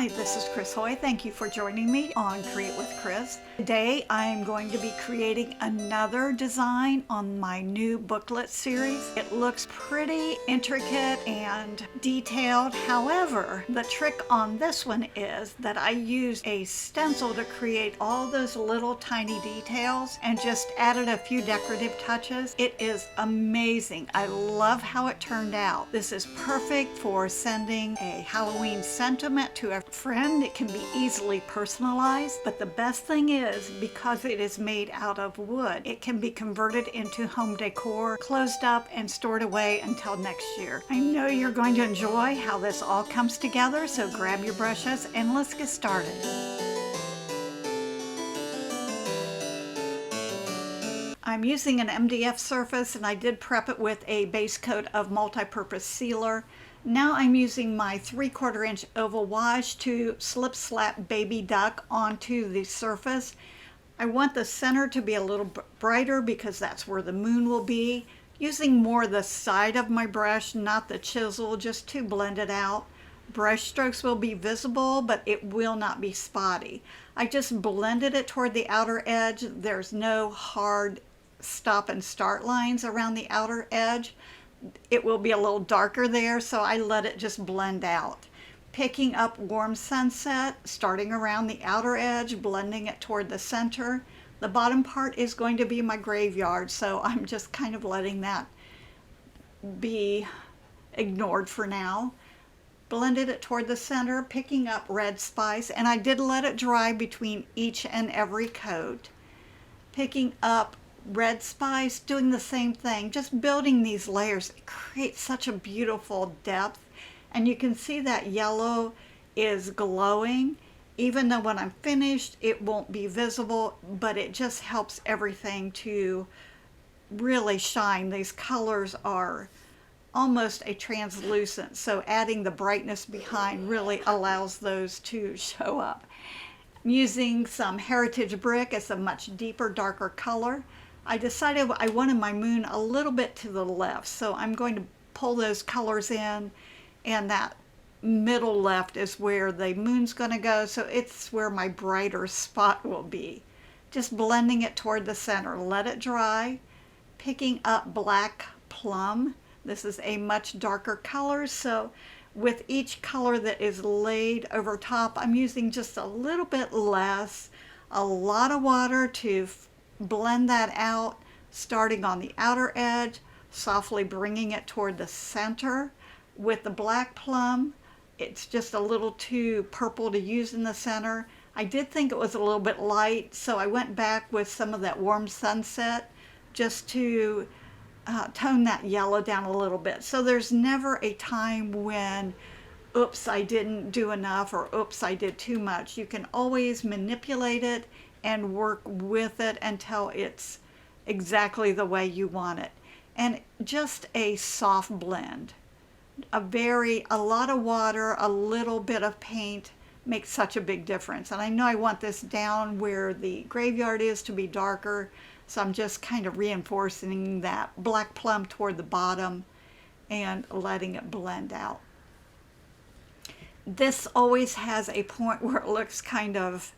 Hi, this is Chris Hoy. Thank you for joining me on Create with Chris. Today I'm going to be creating another design on my new booklet series. It looks pretty intricate and detailed. However, the trick on this one is that I used a stencil to create all those little tiny details and just added a few decorative touches. It is amazing. I love how it turned out. This is perfect for sending a Halloween sentiment to a friend. It can be easily personalized, but the best thing is because it is made out of wood, it can be converted into home decor, closed up and stored away until next year. I know you're going to enjoy how this all comes together, so grab your brushes and let's get started. I'm using an MDF surface and I did prep it with a base coat of multi-purpose sealer. Now I'm using my 3/4 inch oval wash to slip slap baby duck onto the surface. I want the center to be a little brighter because that's where the moon will be. Using more the side of my brush, not the chisel, just to blend it out. Brush strokes will be visible, but it will not be spotty. I just blended it toward the outer edge. There's no hard stop and start lines around the outer edge. It will be a little darker there, so I let it just blend out. Picking up Warm Sunset, starting around the outer edge, blending it toward the center. The bottom part is going to be my graveyard, so I'm just kind of letting that be ignored for now. Blended it toward the center, picking up Red Spice, and I did let it dry between each and every coat. Picking up Red Spice, doing the same thing, just building these layers. It creates such a beautiful depth, and you can see that yellow is glowing. Even though when I'm finished it won't be visible, but it just helps everything to really shine. These colors are almost a translucent, so adding the brightness behind really allows those to show up. I'm using some Heritage Brick. It's a much deeper, darker color. I decided I wanted my moon a little bit to the left, so I'm going to pull those colors in, and that middle left is where the moon's going to go, so it's where my brighter spot will be. Just blending it toward the center. Let it dry. Picking up Black Plum. This is a much darker color, so with each color that is laid over top, I'm using just a little bit less, a lot of water to blend that out, starting on the outer edge, softly bringing it toward the center. With the Black Plum, it's just a little too purple to use in the center. I did think it was a little bit light, so I went back with some of that Warm Sunset just to tone that yellow down a little bit. So there's never a time when, oops, I didn't do enough, or oops, I did too much. You can always manipulate it and work with it until it's exactly the way you want it. And just a soft blend. A lot of water, a little bit of paint makes such a big difference. And I know I want this down where the graveyard is to be darker, so I'm just kind of reinforcing that Black Plum toward the bottom and letting it blend out. This always has a point where it looks kind of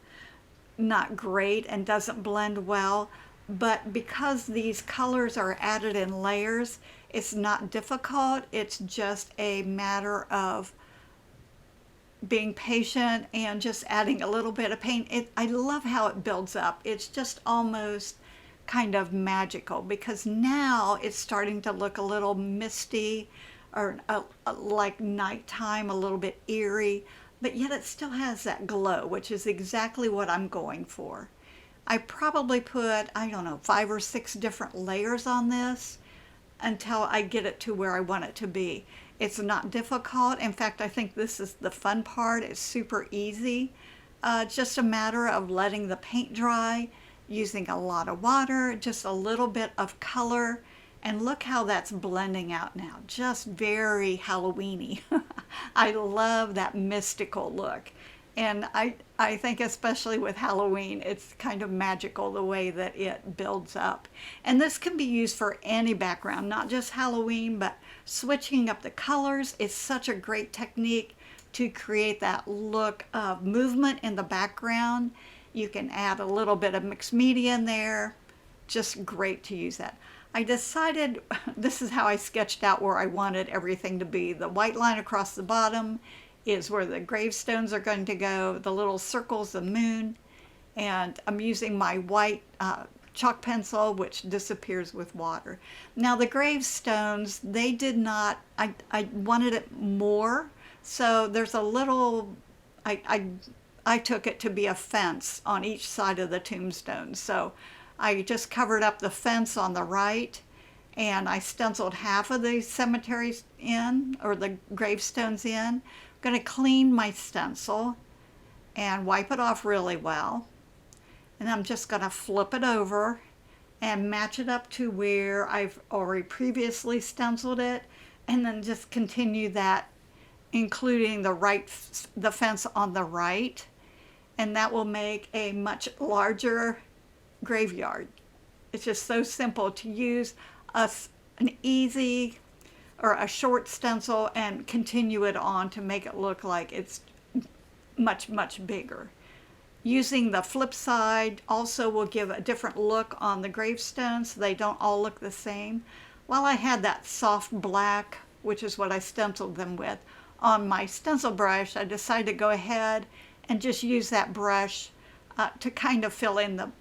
not great and doesn't blend well, but because these colors are added in layers, it's not difficult. It's just a matter of being patient and just adding a little bit of paint. I love how it builds up. It's just almost kind of magical because now it's starting to look a little misty, or like nighttime, a little bit eerie, but yet it still has that glow, which is exactly what I'm going for. I probably put, I don't know, 5 or 6 different layers on this until I get it to where I want it to be. It's not difficult. In fact, I think this is the fun part. It's super easy. Just a matter of letting the paint dry, using a lot of water, just a little bit of color, and look how that's blending out now. Just very Halloween-y. I love that mystical look. And I think especially with Halloween, it's kind of magical the way that it builds up. And this can be used for any background, not just Halloween, but switching up the colors is such a great technique. to create that look of movement in the background. You can add a little bit of mixed media in there. Just great to use that. I decided, this is how I sketched out where I wanted everything to be. The white line across the bottom is where the gravestones are going to go. The little circle's the moon. And I'm using my white chalk pencil, which disappears with water. Now the gravestones, they did not, I wanted it more. So there's a little, I took it to be a fence on each side of the tombstone. So I just covered up the fence on the right, and I stenciled half of the cemeteries in, or the gravestones in. I'm going to clean my stencil and wipe it off really well. And I'm just going to flip it over and match it up to where I've already previously stenciled it, and then just continue that, including the fence on the right, and that will make a much larger graveyard. It's just so simple to use an easy or a short stencil and continue it on to make it look like it's much, much bigger. Using the flip side also will give a different look on the gravestones, so they don't all look the same. While I had that soft black, which is what I stenciled them with, on my stencil brush, I decided to go ahead and just use that brush to kind of fill in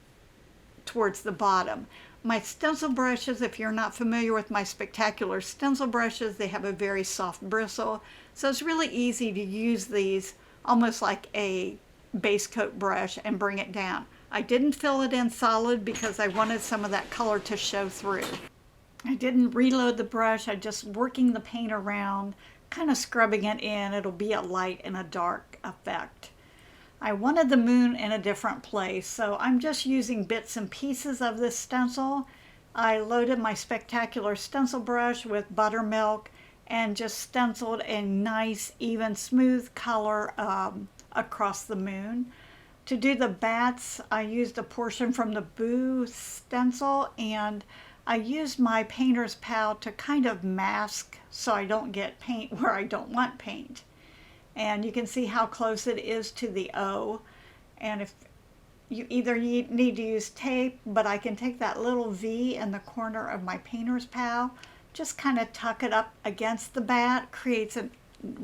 towards the bottom. My stencil brushes, if you're not familiar with my spectacular stencil brushes, they have a very soft bristle, so it's really easy to use these almost like a base coat brush and bring it down. I didn't fill it in solid because I wanted some of that color to show through. I didn't reload the brush, I just working the paint around, kind of scrubbing it in. It'll be a light and a dark effect. I wanted the moon in a different place, so I'm just using bits and pieces of this stencil. I loaded my spectacular stencil brush with buttermilk and just stenciled a nice, even, smooth color across the moon. To do the bats, I used a portion from the Boo stencil, and I used my painter's pal to kind of mask so I don't get paint where I don't want paint. And you can see how close it is to the O. And if you either need to use tape, but I can take that little V in the corner of my painter's pal, just kind of tuck it up against the bat, creates a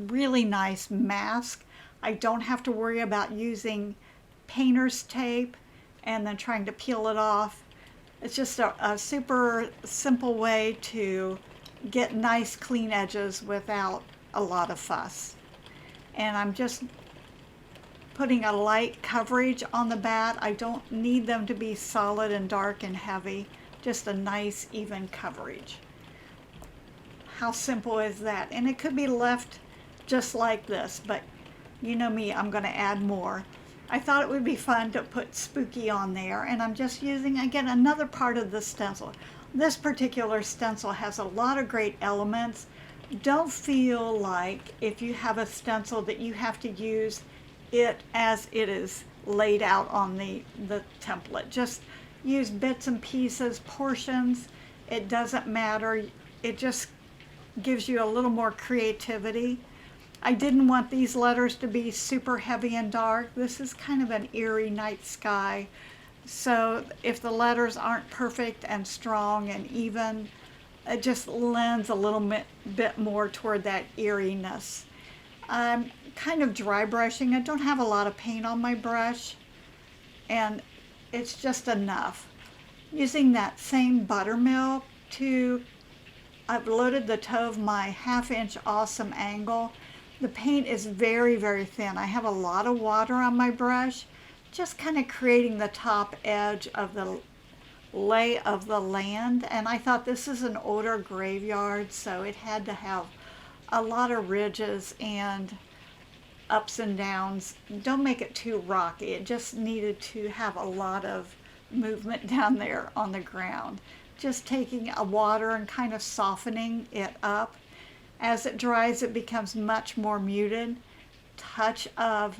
really nice mask. I don't have to worry about using painter's tape and then trying to peel it off. It's just a super simple way to get nice clean edges without a lot of fuss. And I'm just putting a light coverage on the bat. I don't need them to be solid and dark and heavy, just a nice even coverage. How simple is that? And it could be left just like this, but you know me, I'm going to add more. I thought it would be fun to put spooky on there, and I'm just using, again, another part of the stencil. This particular stencil has a lot of great elements. Don't feel like if you have a stencil that you have to use it as it is laid out on the template. Just use bits and pieces, portions. It doesn't matter. It just gives you a little more creativity. I didn't want these letters to be super heavy and dark. This is kind of an eerie night sky. So if the letters aren't perfect and strong and even, it just lends a little bit more toward that eeriness. I'm kind of dry brushing. I don't have a lot of paint on my brush, and it's just enough. Using that same buttermilk I've loaded the toe of my 1/2 inch awesome angle. The paint is very, very thin. I have a lot of water on my brush, just kind of creating the top edge of the lay of the land. And I thought this is an older graveyard, so it had to have a lot of ridges and ups and downs. Don't make it too rocky. It just needed to have a lot of movement down there on the ground. Just taking a water and kind of softening it up. As it dries, it becomes much more muted. Touch of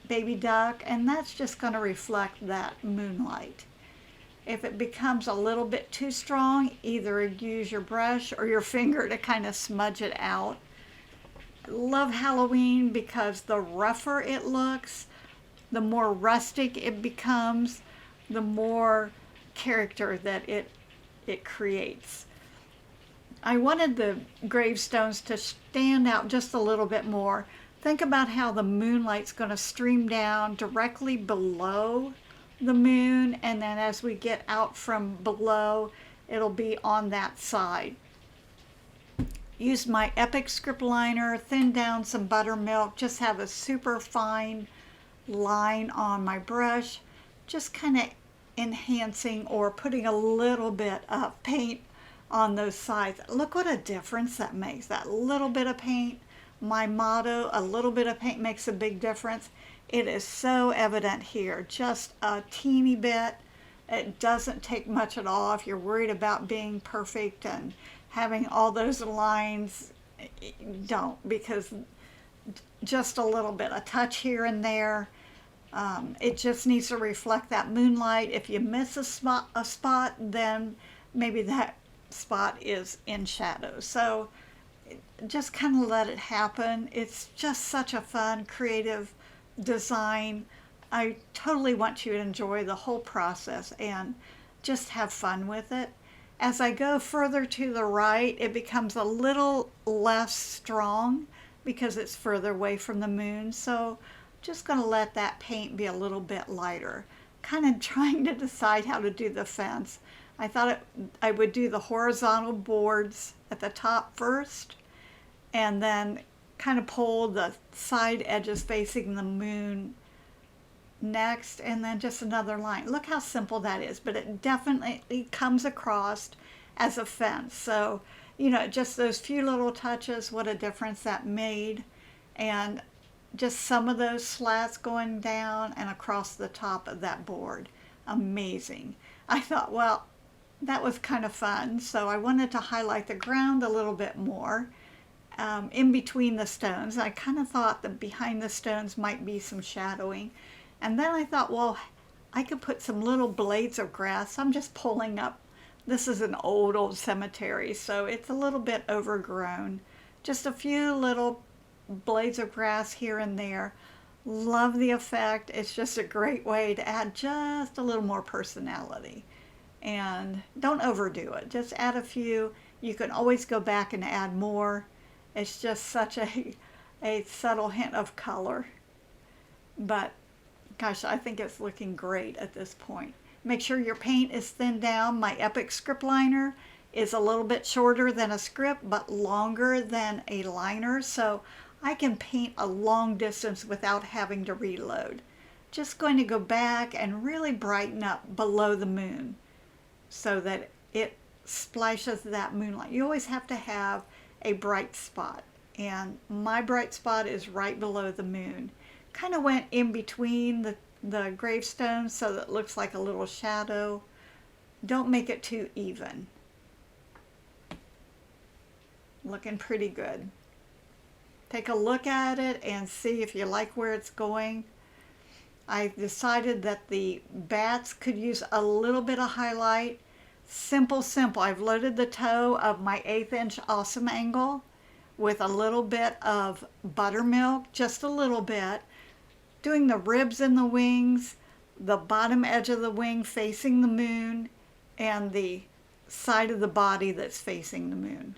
baby duck, and that's just going to reflect that moonlight. If it becomes a little bit too strong, either use your brush or your finger to kind of smudge it out. love Halloween because the rougher it looks, the more rustic it becomes, the more character that it creates. I wanted the gravestones to stand out just a little bit more. Think about how the moonlight's going to stream down directly below the moon, and then as we get out from below, it'll be on that side. Used my Epic script liner, thinned down some buttermilk, just have a super fine line on my brush, just kind of enhancing or putting a little bit of paint on those sides. Look what a difference that makes, that little bit of paint. My motto, a little bit of paint makes a big difference. It is so evident here, just a teeny bit. It doesn't take much at all. If you're worried about being perfect and having all those lines, don't, because just a little bit, a touch here and there. It just needs to reflect that moonlight. If you miss a spot, then maybe that spot is in shadow. So just kind of let it happen. It's just such a fun, creative design. I totally want you to enjoy the whole process and just have fun with it. As I go further to the right, it becomes a little less strong because it's further away from the moon. So just going to let that paint be a little bit lighter. Kind of trying to decide how to do the fence. I thought I would do the horizontal boards at the top first, and then kind of pull the side edges facing the moon next, and then just another line. Look how simple that is, but it definitely comes across as a fence. So, you know, just those few little touches, what a difference that made. And just some of those slats going down and across the top of that board. Amazing. I thought, well, that was kind of fun. So I wanted to highlight the ground a little bit more in between the stones. I kind of thought that behind the stones might be some shadowing. And then I thought, well, I could put some little blades of grass. I'm just pulling up. This is an old cemetery, so it's a little bit overgrown. Just a few little blades of grass here and there. Love the effect. It's just a great way to add just a little more personality. And don't overdo it. Just add a few. You can always go back and add more. It's just such a subtle hint of color. But gosh, I think it's looking great at this point. Make sure your paint is thinned down. My Epic script liner is a little bit shorter than a script, but longer than a liner, so I can paint a long distance without having to reload. Just going to go back and really brighten up below the moon so that it splashes that moonlight. You always have to have a bright spot, and my bright spot is right below the moon. Kind of went in between the gravestones so that it looks like a little shadow. Don't make it too even. Looking pretty good. Take a look at it and see if you like where it's going. I decided that the bats could use a little bit of highlight. Simple. I've loaded the toe of my 1/8 inch awesome angle with a little bit of buttermilk, just a little bit, doing the ribs and the wings, the bottom edge of the wing facing the moon, and the side of the body that's facing the moon.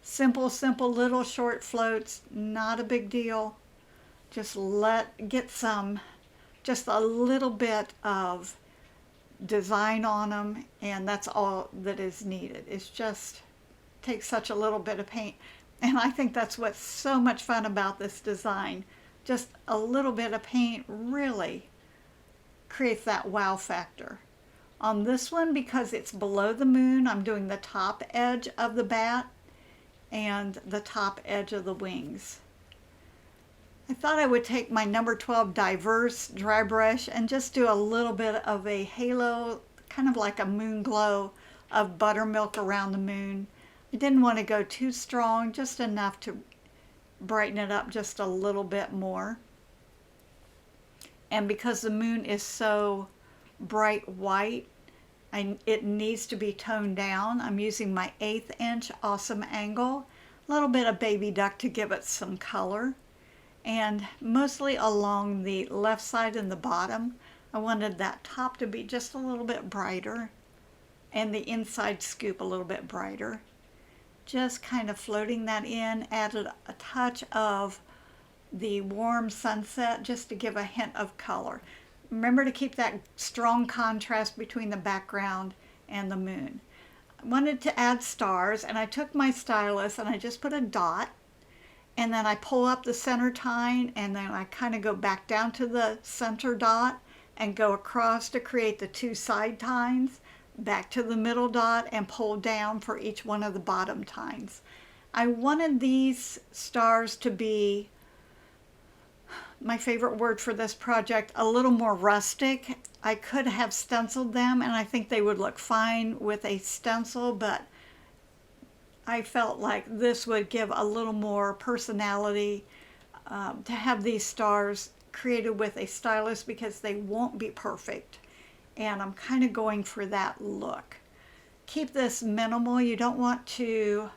Simple little short floats, not a big deal. Just get some, just a little bit of design on them, and that's all that is needed. It's just takes such a little bit of paint, and I think that's what's so much fun about this design. Just a little bit of paint really creates that wow factor. On this one, because it's below the moon, I'm doing the top edge of the bat and the top edge of the wings. I thought I would take my number 12 Diverse dry brush and just do a little bit of a halo, kind of like a moon glow of buttermilk around the moon. I didn't want to go too strong, just enough to brighten it up just a little bit more. And because the moon is so bright white, it needs to be toned down. I'm using my 1/8 inch awesome angle. a little bit of baby duck to give it some color, and mostly along the left side and the bottom. I wanted that top to be just a little bit brighter and the inside scoop a little bit brighter. Just kind of floating that in, added a touch of the warm sunset just to give a hint of color. Remember to keep that strong contrast between the background and the moon. I wanted to add stars, and I took my stylus and I just put a dot, and then I pull up the center tine, and then I kind of go back down to the center dot and go across to create the two side tines, back to the middle dot, and pull down for each one of the bottom tines. I wanted these stars to be, my favorite word for this project, a little more rustic. I could have stenciled them, and I think they would look fine with a stencil, but I felt like this would give a little more personality to have these stars created with a stylus, because they won't be perfect, and I'm kind of going for that look. Keep this minimal. You don't want to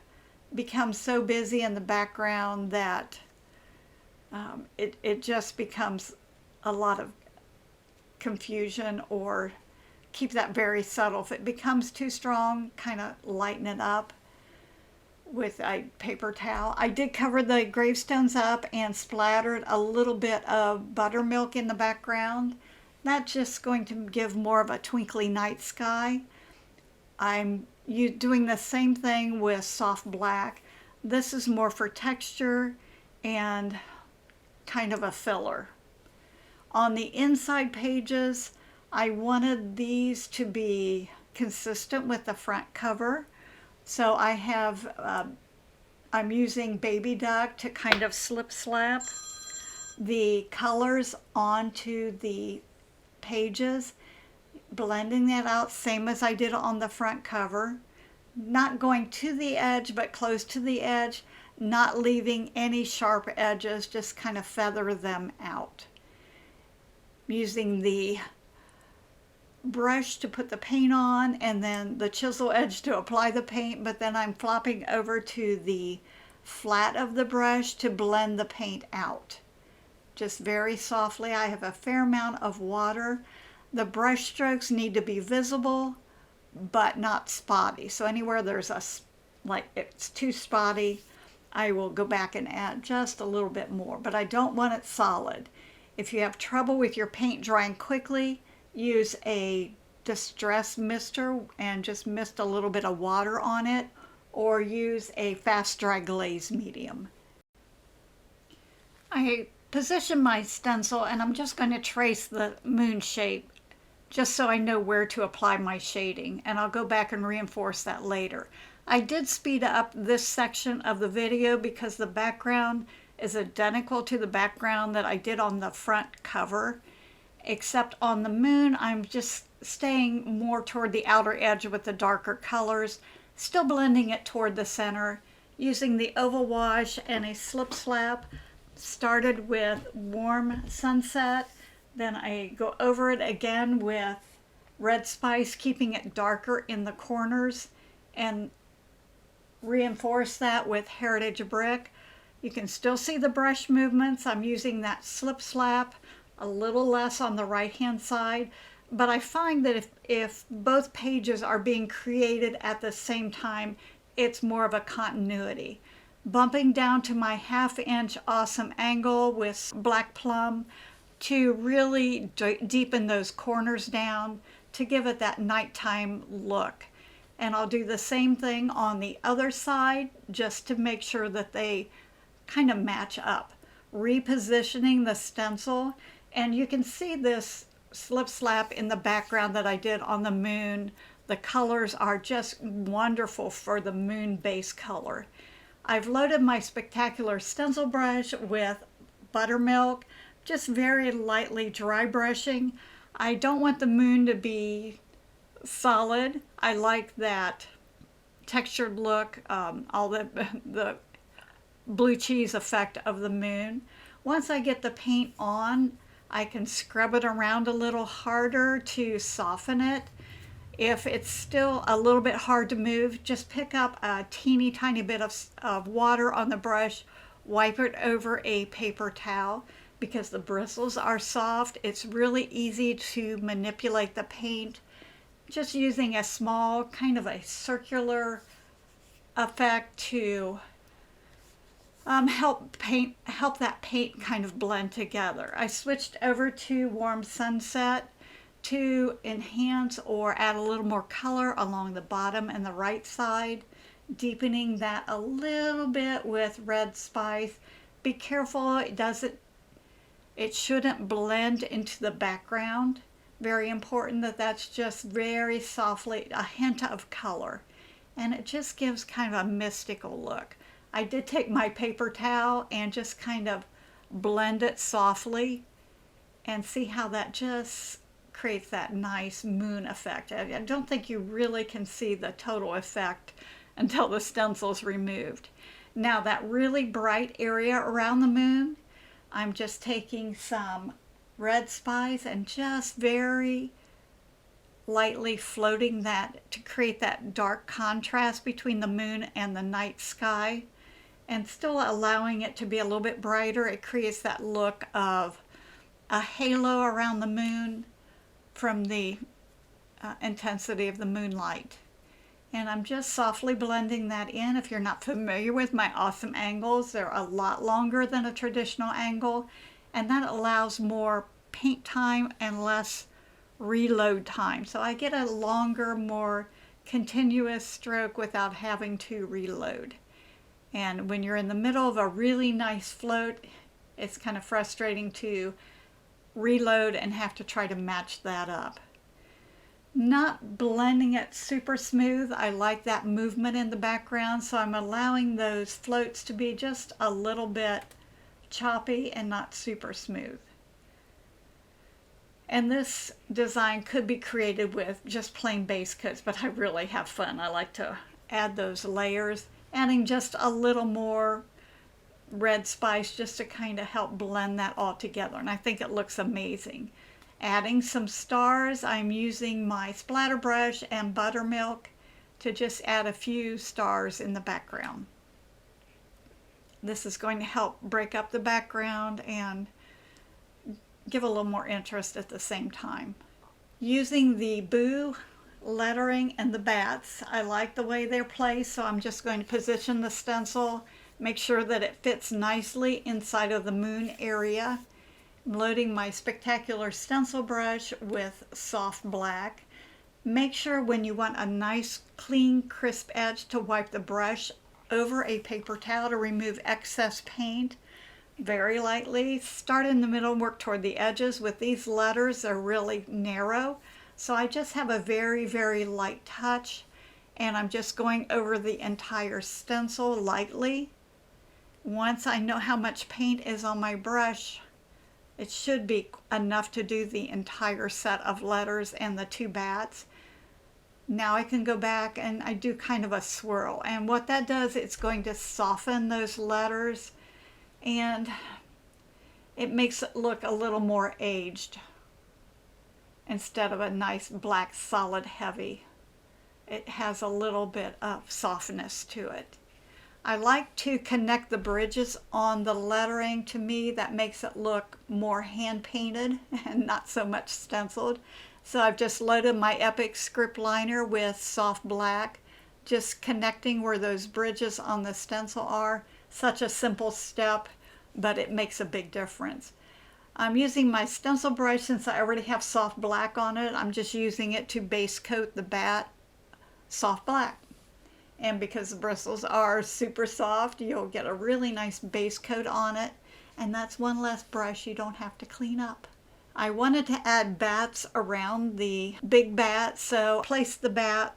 become so busy in the background that it just becomes a lot of confusion, or keep that very subtle. If it becomes too strong, kind of lighten it up with a paper towel. I did cover the gravestones up and splattered a little bit of buttermilk in the background. That's just going to give more of a twinkly night sky. I'm doing the same thing with soft black. This is more for texture and kind of a filler. On the inside pages, I wanted these to be consistent with the front cover. So I have, I'm using baby duck to kind of slip slap the colors onto the pages, blending that out same as I did on the front cover. Not going to the edge, but close to the edge, not leaving any sharp edges, just kind of feather them out. Using the brush to put the paint on, and then the chisel edge to apply the paint, but then I'm flopping over to the flat of the brush to blend the paint out. Just very softly. I have a fair amount of water. The brush strokes need to be visible, but not spotty. So anywhere there's like it's too spotty, I will go back and add just a little bit more, but I don't want it solid. If you have trouble with your paint drying quickly, use a distress mister and just mist a little bit of water on it, or use a fast dry glaze medium. I position my stencil, and I'm just going to trace the moon shape just so I know where to apply my shading, and I'll go back and reinforce that later. I did speed up this section of the video because the background is identical to the background that I did on the front cover, except on the moon I'm just staying more toward the outer edge with the darker colors, still blending it toward the center, using the oval wash and a slip slap. Started with warm sunset, then I go over it again with red spice, keeping it darker in the corners, and reinforce that with heritage brick. You can still see the brush movements. I'm using that slip slap, a little less on the right hand side, but I find that if both pages are being created at the same time, it's more of a continuity. Bumping down to my 1/2 inch awesome angle with black plum to really deepen those corners down to give it that nighttime look. And I'll do the same thing on the other side just to make sure that they kind of match up. Repositioning the stencil, and you can see this slip slap in the background that I did on the moon. The colors are just wonderful for the moon base color. I've loaded my spectacular stencil brush with buttermilk, just very lightly dry brushing. I don't want the moon to be solid. I like that textured look, all the blue cheese effect of the moon. Once I get the paint on, I can scrub it around a little harder to soften it. If it's still a little bit hard to move, just pick up a teeny tiny bit of water on the brush, wipe it over a paper towel. Because the bristles are soft, it's really easy to manipulate the paint. Just using a small, kind of a circular effect to help that paint kind of blend together. I switched over to Warm Sunset to enhance or add a little more color along the bottom and the right side, deepening that a little bit with Red Spice. Be careful, it shouldn't blend into the background. Very important that that's just very softly, a hint of color. And it just gives kind of a mystical look. I did take my paper towel and just kind of blend it softly and see how that just creates that nice moon effect. I don't think you really can see the total effect until the stencil's removed. Now that really bright area around the moon, I'm just taking some Red Spice and just very lightly floating that to create that dark contrast between the moon and the night sky, and still allowing it to be a little bit brighter. It creates that look of a halo around the moon from the intensity of the moonlight. And I'm just softly blending that in. If you're not familiar with my awesome angles, they're a lot longer than a traditional angle, and that allows more paint time and less reload time. So I get a longer, more continuous stroke without having to reload. And when you're in the middle of a really nice float, it's kind of frustrating to reload and have to try to match that up. Not blending it super smooth. I like that movement in the background, so I'm allowing those floats to be just a little bit choppy and not super smooth. And this design could be created with just plain base coats, but I really have fun. I like to add those layers, adding just a little more Red Spice just to kind of help blend that all together, and I think it looks amazing. Adding some stars, I'm using my splatter brush and buttermilk to just add a few stars in the background. This is going to help break up the background and give a little more interest at the same time. Using the Boo lettering and the bats, I like the way they're placed, so I'm just going to position the stencil, make sure that it fits nicely inside of the moon area. I'm loading my Spectacular stencil brush with soft black. Make sure when you want a nice, clean, crisp edge to wipe the brush over a paper towel to remove excess paint. Very lightly. Start in the middle, work toward the edges. With these letters, they're really narrow, so I just have a very, very light touch, and I'm just going over the entire stencil lightly. Once I know how much paint is on my brush, it should be enough to do the entire set of letters and the two bats. Now I can go back and I do kind of a swirl, and what that does, it's going to soften those letters and it makes it look a little more aged instead of a nice black solid heavy. It has a little bit of softness to it. I like to connect the bridges on the lettering. To me, that makes it look more hand painted and not so much stenciled. So I've just loaded my Epic script liner with soft black, just connecting where those bridges on the stencil are. Such a simple step, but it makes a big difference. I'm using my stencil brush since I already have soft black on it. I'm just using it to base coat the bat soft black. And because the bristles are super soft, you'll get a really nice base coat on it. And that's one less brush you don't have to clean up. I wanted to add bats around the big bat, so place the bat,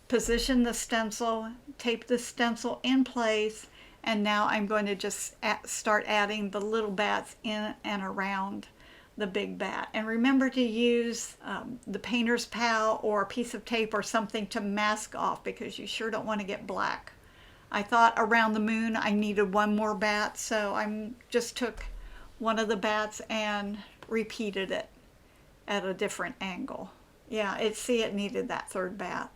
position the stencil, tape the stencil in place, and now I'm going to just start adding the little bats in and around the big bat. And remember to use the painter's pal or a piece of tape or something to mask off, because you sure don't want to get black. I thought around the moon I needed one more bat, so I just took one of the bats and repeated it at a different angle. Yeah, it needed that third bath.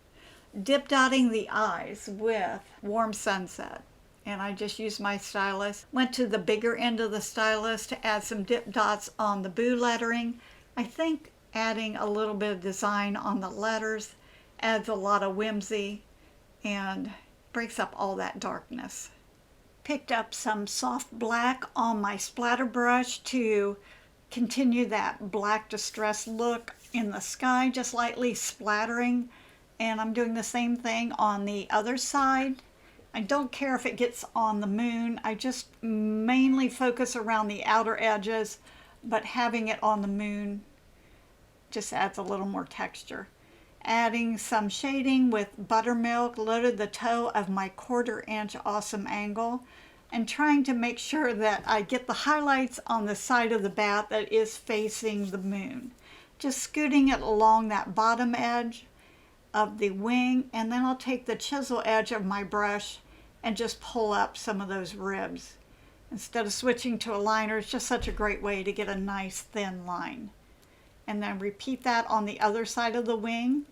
Dip dotting the eyes with Warm Sunset. And I just used my stylus. Went to the bigger end of the stylus to add some dip dots on the boo lettering. I think adding a little bit of design on the letters adds a lot of whimsy and breaks up all that darkness. Picked up some soft black on my splatter brush to continue that black distress look in the sky, just lightly splattering. And I'm doing the same thing on the other side. I don't care if it gets on the moon. I just mainly focus around the outer edges, but having it on the moon just adds a little more texture. Adding some shading with buttermilk, loaded the toe of my 1/4 inch awesome angle, and trying to make sure that I get the highlights on the side of the bat that is facing the moon. Just scooting it along that bottom edge of the wing, and then I'll take the chisel edge of my brush and just pull up some of those ribs. Instead of switching to a liner, it's just such a great way to get a nice thin line. And then repeat that on the other side of the wing.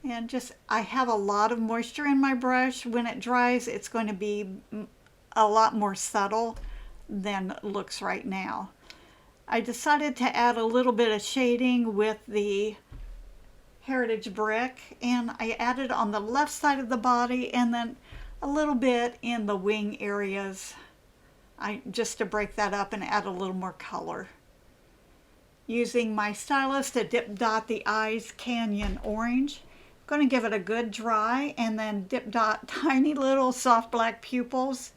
And just, I have a lot of moisture in my brush. When it dries, it's going to be a lot more subtle than it looks right now. I decided to add a little bit of shading with the Heritage brick, and I added on the left side of the body and then a little bit in the wing areas, just to break that up and add a little more color. Using my stylus to dip dot the eyes Canyon Orange. Going to give it a good dry and then dip dot tiny little soft black pupils.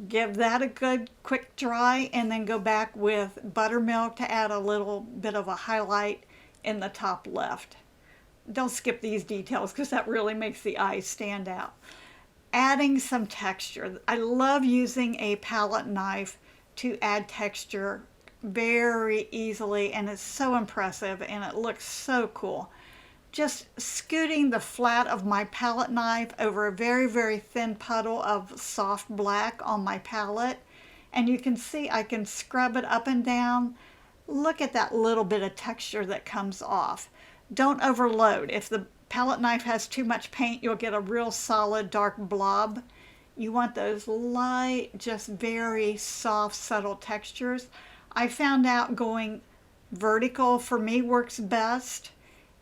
Give that a good quick dry and then go back with buttermilk to add a little bit of a highlight in the top left. Don't skip these details because that really makes the eyes stand out. Adding some texture. I love using a palette knife to add texture very easily, and it's so impressive and it looks so cool. Just scooting the flat of my palette knife over a very, very thin puddle of soft black on my palette, and you can see I can scrub it up and down. Look at that little bit of texture that comes off. Don't overload. If the palette knife has too much paint, you'll get a real solid dark blob. You want those light, just very soft, subtle textures. I found out going vertical for me works best,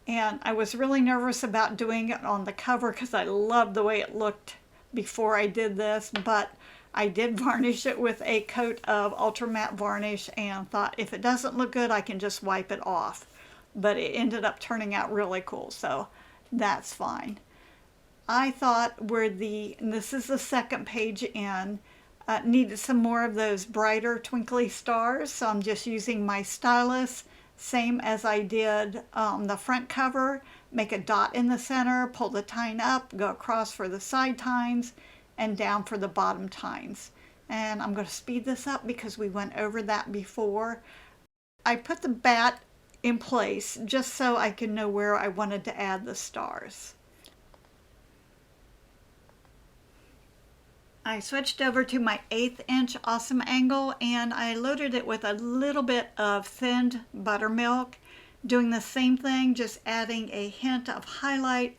and I was really nervous about doing it on the cover because I loved the way it looked before I did this, but I did varnish it with a coat of ultra matte varnish and thought if it doesn't look good, I can just wipe it off. But it ended up turning out really cool, so that's fine. I thought and this is the second page in, needed some more of those brighter twinkly stars, so I'm just using my stylus, same as I did the front cover, make a dot in the center, pull the tine up, go across for the side tines, and down for the bottom tines. And I'm going to speed this up because we went over that before. I put the bat in place just so I could know where I wanted to add the stars. I switched over to my 1/8 inch awesome angle and I loaded it with a little bit of thinned buttermilk, doing the same thing, just adding a hint of highlight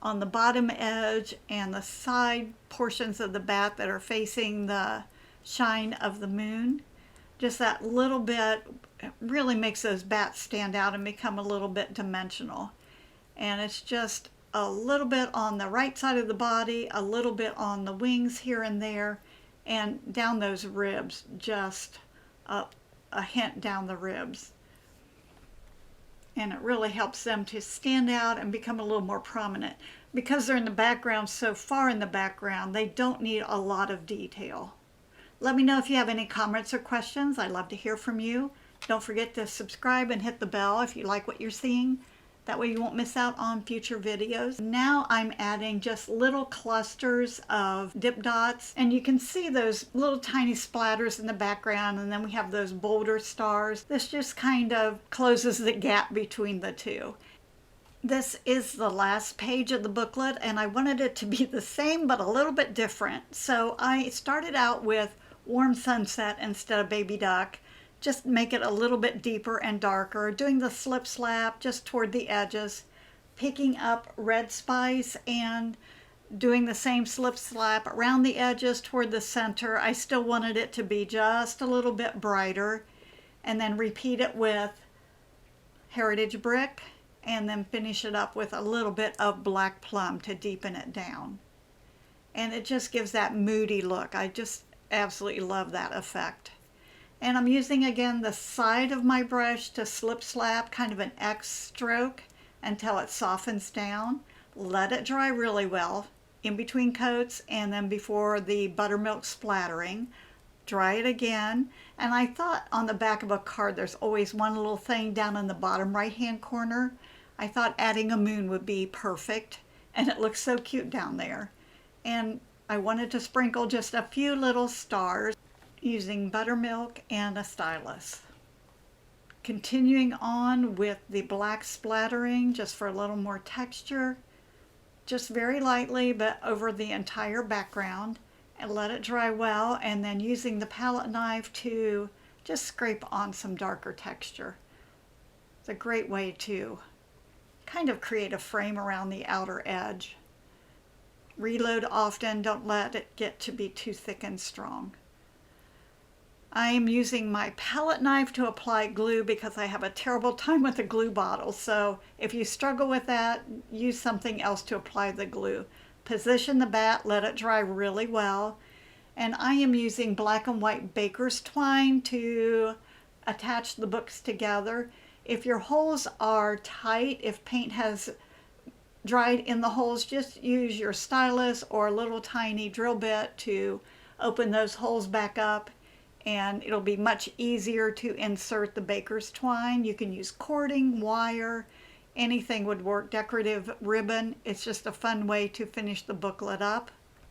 on the bottom edge and the side portions of the bat that are facing the shine of the moon. Just that little bit really makes those bats stand out and become a little bit dimensional. And it's just a little bit on the right side of the body, a little bit on the wings here and there, and down those ribs, just a hint down the ribs. And it really helps them to stand out and become a little more prominent. Because they're in the background, so far in the background, they don't need a lot of detail. Let me know if you have any comments or questions. I'd love to hear from you. Don't forget to subscribe and hit the bell if you like what you're seeing. That way you won't miss out on future videos. Now I'm adding just little clusters of dip dots, and you can see those little tiny splatters in the background, and then we have those bolder stars. This just kind of closes the gap between the two. This is the last page of the booklet, and I wanted it to be the same but a little bit different. So I started out with Warm Sunset instead of Baby Duck just make it a little bit deeper and darker, doing the slip slap just toward the edges, picking up red spice and doing the same slip slap around the edges toward the center. I still wanted it to be just a little bit brighter, and then repeat it with Heritage Brick, and then finish it up with a little bit of Black Plum to deepen it down. And it just gives that moody look. I just absolutely love that effect. And I'm using again the side of my brush to slip slap kind of an X stroke until it softens down. Let it dry really well in between coats and then before the buttermilk splattering. Dry it again. And I thought on the back of a card there's always one little thing down in the bottom right hand corner. I thought adding a moon would be perfect, and it looks so cute down there. And I wanted to sprinkle just a few little stars using buttermilk and a stylus. Continuing on with the black splattering just for a little more texture, just very lightly but over the entire background, and let it dry well, and then using the palette knife to just scrape on some darker texture. It's a great way to kind of create a frame around the outer edge. Reload often, don't let it get to be too thick and strong. I am using my palette knife to apply glue because I have a terrible time with the glue bottle. So if you struggle with that, use something else to apply the glue. Position the bat, let it dry really well. And I am using black and white baker's twine to attach the books together. If your holes are tight, if paint has dried in the holes, just use your stylus or a little tiny drill bit to open those holes back up, and it'll be much easier to insert the baker's twine. You can use cording, wire, anything would work, decorative ribbon. It's just a fun way to finish the booklet up.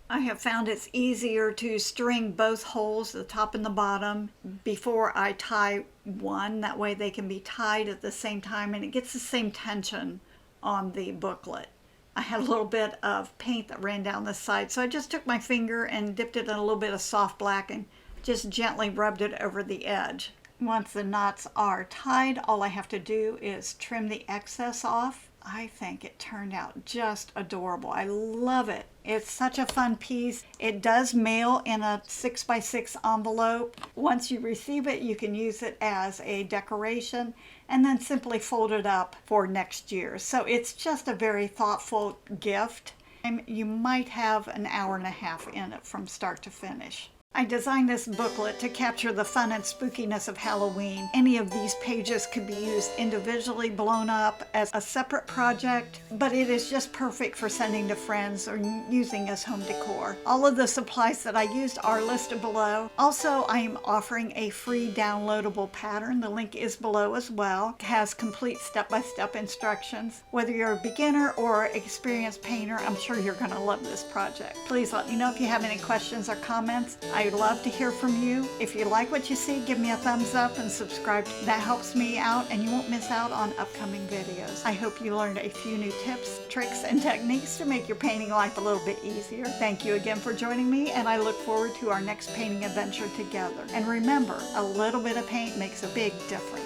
I have found it's easier to string both holes, the top and the bottom, before I tie one. That way they can be tied at the same time and it gets the same tension on the booklet. I had a little bit of paint that ran down the side, so I just took my finger and dipped it in a little bit of soft black and just gently rubbed it over the edge. Once the knots are tied, all I have to do is trim the excess off. I think it turned out just adorable. I love it. It's such a fun piece. It does mail in a 6x6 envelope. Once you receive it, you can use it as a decoration and then simply fold it up for next year. So it's just a very thoughtful gift. And you might have an hour and a half in it from start to finish. I designed this booklet to capture the fun and spookiness of Halloween. Any of these pages could be used individually, blown up as a separate project, but it is just perfect for sending to friends or using as home decor. All of the supplies that I used are listed below. Also, I am offering a free downloadable pattern. The link is below as well. It has complete step-by-step instructions. Whether you're a beginner or experienced painter, I'm sure you're going to love this project. Please let me know if you have any questions or comments. I'd love to hear from you. If you like what you see, give me a thumbs up and subscribe. That helps me out and you won't miss out on upcoming videos. I hope you learned a few new tips, tricks, and techniques to make your painting life a little bit easier. Thank you again for joining me, and I look forward to our next painting adventure together. And remember, a little bit of paint makes a big difference.